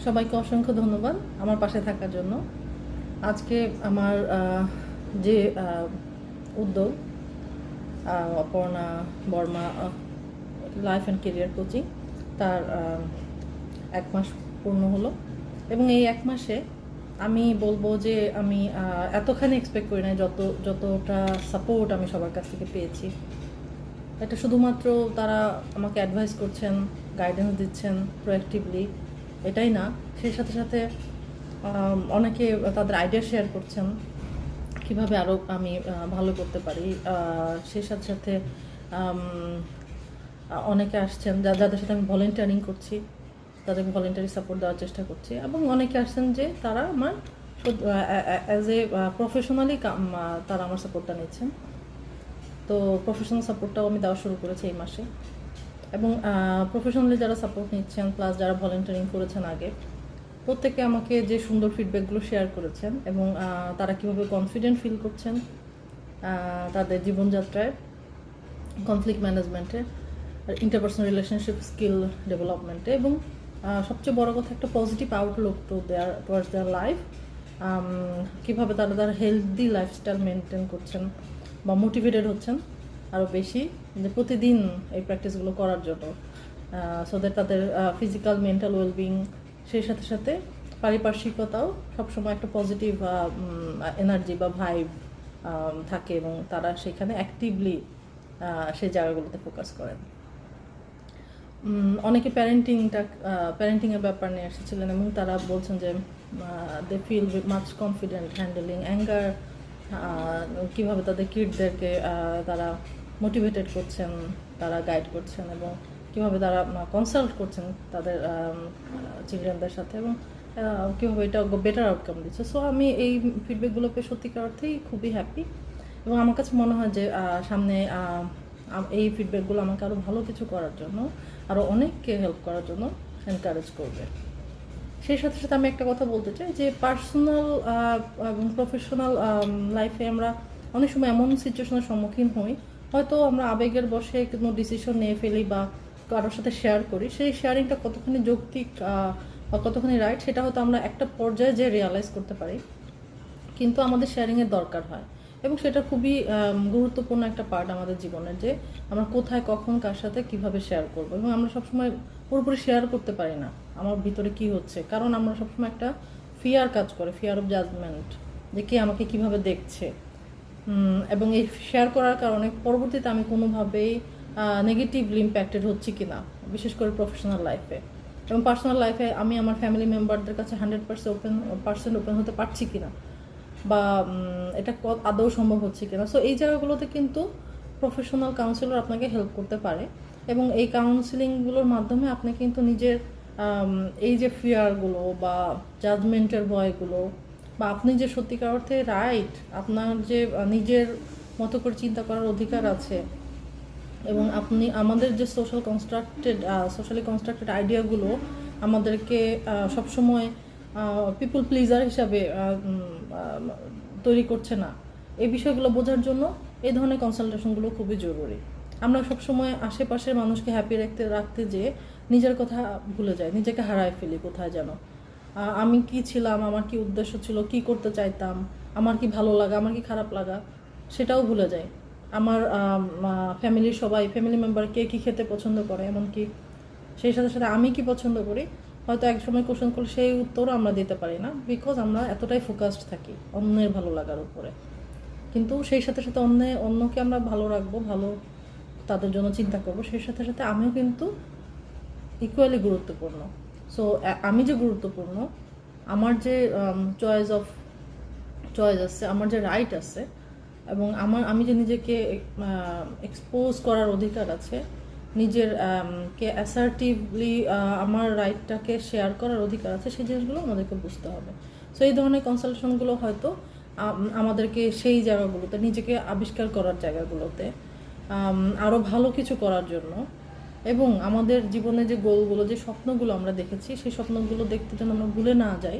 সবাইকে অসংখ্য ধন্যবাদ আমার পাশে থাকার জন্য। আজকে আমার যে উদ্যোগ Aparna Verma life and career coaching, তার 1 মাস পূর্ণ হলো এবং এই 1 মাসে আমি বলবো যে আমি এতখানি এক্সপেক্ট করি না যতটা সাপোর্ট আমি সবার কাছ থেকে পেয়েছি। এটা শুধুমাত্র তারা আমাকে অ্যাডভাইস করছেন, গাইডেন্স দিচ্ছেন প্রোঅ্যাক্টিভলি, এটাই না, সেই সাথে সাথে অনেকে তাদের আইডিয়া শেয়ার করছেন কিভাবে আরও আমি ভালো করতে পারি। সেই সাথে সাথে অনেকে আসছেন যাদের সাথে আমি ভলেন্টিয়ারিং করছি, তাদেরকে ভলেন্টারি সাপোর্ট দেওয়ার চেষ্টা করছি, এবং অনেকে আসছেন যে তারা আমার অ্যাজ এ প্রফেশনালি তারা আমার সাপোর্টটা নিচ্ছেন। তো প্রফেশনাল সাপোর্টটাও আমি দেওয়া শুরু করেছি এই মাসে, এবং প্রফেশনালি যারা সাপোর্ট নিচ্ছেন প্লাস যারা ভলেন্টিয়ারিং করেছেন আগে, প্রত্যেকে আমাকে যে সুন্দর ফিডব্যাকগুলো শেয়ার করেছেন এবং তারা কীভাবে কনফিডেন্ট ফিল করছেন তাদের জীবনযাত্রায়, কনফ্লিক্ট ম্যানেজমেন্টে, ইন্টারপার্সোনাল রিলেশনশিপ স্কিল ডেভেলপমেন্টে, এবং সবচেয়ে বড় কথা একটা positive Outlook to their towards their life, কীভাবে তারা তার হেলদি লাইফস্টাইল মেনটেন করছেন বা মোটিভেটেড হচ্ছেন আরও বেশি যে প্রতিদিন এই প্র্যাকটিসগুলো করার জন্য, সো দ্যাট তাদের ফিজিক্যাল মেন্টাল ওয়েলবিং, সেই সাথে সাথে পারিপার্শ্বিকতাও সবসময় একটা পজিটিভ এনার্জি বা ভাইব থাকে এবং তারা সেখানে অ্যাক্টিভলি সেই জায়গাগুলোতে ফোকাস করেন। অনেকে প্যারেন্টিংয়ের ব্যাপার নিয়ে এসেছিলেন এবং তারা বলছেন যে they feel much confident handling anger, কীভাবে তাদের কিডদেরকে তারা মোটিভেটেড করছেন, তারা গাইড করছেন, এবং কীভাবে তারা কনসাল্ট করছেন তাদের চিলড্রেনদের সাথে, এবং কীভাবে এটা বেটার আউটকাম দিচ্ছে। সো আমি এই ফিডব্যাকগুলো পেয়ে সত্যিকার অর্থেই খুবই হ্যাপি, এবং আমার কাছে মনে হয় যে সামনে এই ফিডব্যাকগুলো আমাকে আরও ভালো কিছু করার জন্য, আরও অনেককে হেল্প করার জন্য এনকারেজ করবে। সেই সাথে সাথে আমি একটা কথা বলতে চাই যে পার্সোনাল এবং প্রফেশনাল লাইফে আমরা অনেক সময় এমন সিচুয়েশনের সম্মুখীন হই, হয়তো আমরা আবেগের বশে কোনো ডিসিশন নিয়ে ফেলি বা কারোর সাথে শেয়ার করি, সেই শেয়ারিংটা কতখানি যৌক্তিক বা কতখানি রাইট সেটা হয়তো আমরা একটা পর্যায়ে যে রিয়ালাইজ করতে পারি, কিন্তু আমাদের শেয়ারিংয়ের দরকার হয়, এবং সেটা খুবই গুরুত্বপূর্ণ একটা পার্ট আমাদের জীবনের, যে আমরা কোথায় কখন কার সাথে কিভাবে শেয়ার করবো। এবং আমরা সবসময় পুরোপুরি শেয়ার করতে পারি না আমার ভিতরে কি হচ্ছে, কারণ আমরা সবসময় একটা ফিয়ার কাজ করে, ফিয়ার অফ জাজমেন্ট, যে কে আমাকে কিভাবে দেখছে, এবং এই শেয়ার করার কারণে পরবর্তীতে আমি কোনোভাবেই নেগেটিভলি ইম্প্যাক্টেড হচ্ছি কি না, বিশেষ করে প্রফেশনাল লাইফে এবং পার্সোনাল লাইফে আমি আমার ফ্যামিলি মেম্বারদের কাছে 100% ওপেন হতে পারছি কিনা, বা এটা আদৌ সম্ভব হচ্ছে কিনা। সো এই জায়গাগুলোতে কিন্তু প্রফেশনাল কাউন্সিলর আপনাকে হেল্প করতে পারে, এবং এই কাউন্সিলিংগুলোর মাধ্যমে আপনি কিন্তু নিজের এই যে ফিয়ারগুলো বা জাজমেন্টের ভয়গুলো, বা আপনি যে সত্যিকার অর্থে রাইট, আপনার যে নিজের মতো করে চিন্তা করার অধিকার আছে, এবং আপনি আমাদের যে সোশ্যালি কনস্ট্রাক্টেড আইডিয়াগুলো আমাদেরকে সবসময় পিপল প্লিজার হিসাবে তৈরি করছে না, এই বিষয়গুলো বোঝার জন্য এই ধরনের কনসালটেশনগুলো খুবই জরুরি। আমরা সবসময় আশেপাশের মানুষকে হ্যাপি রাখতে যেয়ে নিজের কথা ভুলে যাই, নিজেকে হারায় ফেলি কোথায় যেন। আমি কি ছিলাম, আমার কি উদ্দেশ্য ছিল, কি করতে চাইতাম, আমার কি ভালো লাগা, আমার কি খারাপ লাগা, সেটাও ভুলে যাই। আমার ফ্যামিলি মেম্বার কে কী খেতে পছন্দ করে, এমনকি সেই সাথে সাথে আমি কি পছন্দ করি, হয়তো এক সময় কোশ্চেন করলে সেই উত্তরও আমরা দিতে পারি না, বিকজ আমরা এতটাই ফোকাসড থাকি অন্যের ভালো লাগার উপরে। কিন্তু সেই সাথে সাথে অন্যকে আমরা ভালো রাখবো, ভালো তাদের জন্য চিন্তা করবো, সেই সাথে সাথে আমিও কিন্তু ইকুয়ালি গুরুত্বপূর্ণ। সো আমি যে গুরুত্বপূর্ণ, আমার যে চয়েস আছে, আমার যে রাইট আছে, এবং আমি যে নিজেকে এক্সপোজ করার অধিকার আছে, নিজের কে অ্যাসার্টিভলি আমার রাইটটাকে শেয়ার করার অধিকার আছে, সেই জিনিসগুলো আমাদেরকে বুঝতে হবে। সো এই ধরনের কনসালটেশনগুলো হয়তো আমাদেরকে সেই জায়গাগুলোতে, নিজেকে আবিষ্কার করার জায়গাগুলোতে আরও ভালো কিছু করার জন্য, এবং আমাদের জীবনে যে গোলগুলো, যে স্বপ্নগুলো আমরা দেখেছি, সেই স্বপ্নগুলো দেখতে যেন আমরা ভুলে না যাই,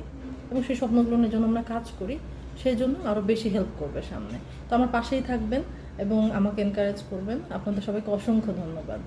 এবং সেই স্বপ্নগুলোর জন্য আমরা কাজ করি, সেই জন্য আরও বেশি হেল্প করবে সামনে। তো আমার পাশেই থাকবেন এবং আমাকে এনকারেজ করবেন। আপনাদের সবাইকে অসংখ্য ধন্যবাদ।